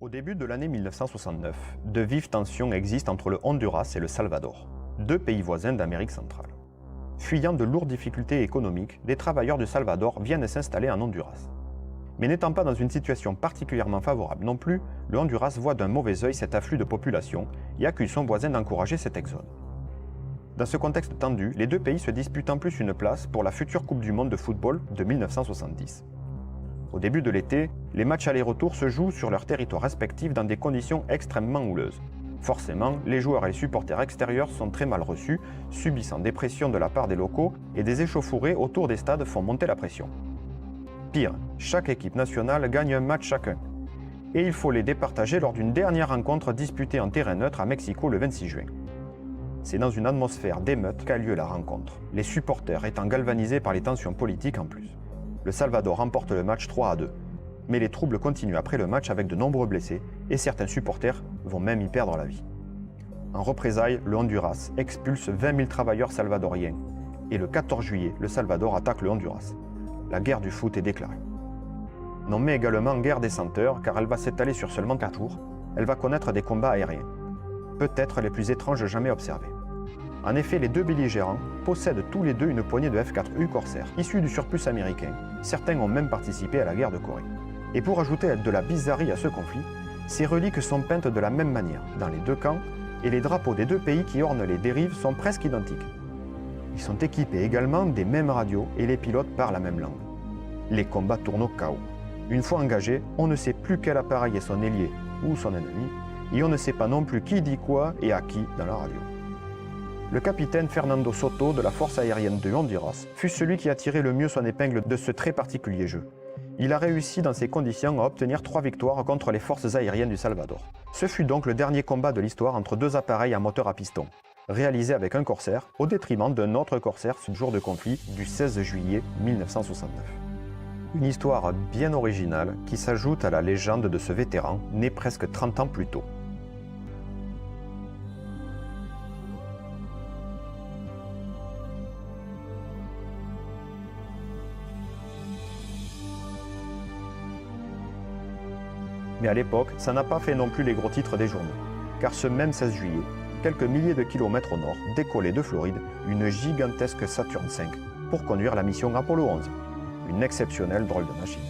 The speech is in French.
Au début de l'année 1969, de vives tensions existent entre le Honduras et le Salvador, deux pays voisins d'Amérique centrale. Fuyant de lourdes difficultés économiques, des travailleurs du Salvador viennent s'installer en Honduras. Mais n'étant pas dans une situation particulièrement favorable non plus, le Honduras voit d'un mauvais œil cet afflux de population et accuse son voisin d'encourager cet exode. Dans ce contexte tendu, les deux pays se disputent en plus une place pour la future Coupe du monde de football de 1970. Au début de l'été, les matchs aller-retour se jouent sur leurs territoires respectifs dans des conditions extrêmement houleuses. Forcément, les joueurs et les supporters extérieurs sont très mal reçus, subissant des pressions de la part des locaux et des échauffourées autour des stades font monter la pression. Pire, chaque équipe nationale gagne un match chacun. Et il faut les départager lors d'une dernière rencontre disputée en terrain neutre à Mexico le 26 juin. C'est dans une atmosphère d'émeute qu'a lieu la rencontre, les supporters étant galvanisés par les tensions politiques en plus. Le Salvador remporte le match 3-2. Mais les troubles continuent après le match avec de nombreux blessés et certains supporters vont même y perdre la vie. En représailles, le Honduras expulse 20 000 travailleurs salvadoriens. Et le 14 juillet, le Salvador attaque le Honduras. La guerre du foot est déclarée. Nommée également guerre des senteurs car elle va s'étaler sur seulement 4 jours, elle va connaître des combats aériens. Peut-être les plus étranges jamais observés. En effet, les deux belligérants possèdent tous les deux une poignée de F-4U Corsair, issus du surplus américain. Certains ont même participé à la guerre de Corée. Et pour ajouter de la bizarrerie à ce conflit, ces reliques sont peintes de la même manière, dans les deux camps, et les drapeaux des deux pays qui ornent les dérives sont presque identiques. Ils sont équipés également des mêmes radios et les pilotes parlent la même langue. Les combats tournent au chaos. Une fois engagés, on ne sait plus quel appareil est son ailier ou son ennemi, et on ne sait pas non plus qui dit quoi et à qui dans la radio. Le capitaine Fernando Soto de la force aérienne de Honduras fut celui qui a tiré le mieux son épingle de ce très particulier jeu. Il a réussi dans ces conditions à obtenir 3 victoires contre les forces aériennes du Salvador. Ce fut donc le dernier combat de l'histoire entre deux appareils à moteur à piston, réalisé avec un Corsair au détriment d'un autre Corsair ce jour de conflit du 16 juillet 1969. Une histoire bien originale qui s'ajoute à la légende de ce vétéran né presque 30 ans plus tôt. Mais à l'époque, ça n'a pas fait non plus les gros titres des journaux. Car ce même 16 juillet, quelques milliers de kilomètres au nord, décollait de Floride une gigantesque Saturn V pour conduire la mission Apollo 11. Une exceptionnelle drôle de machine.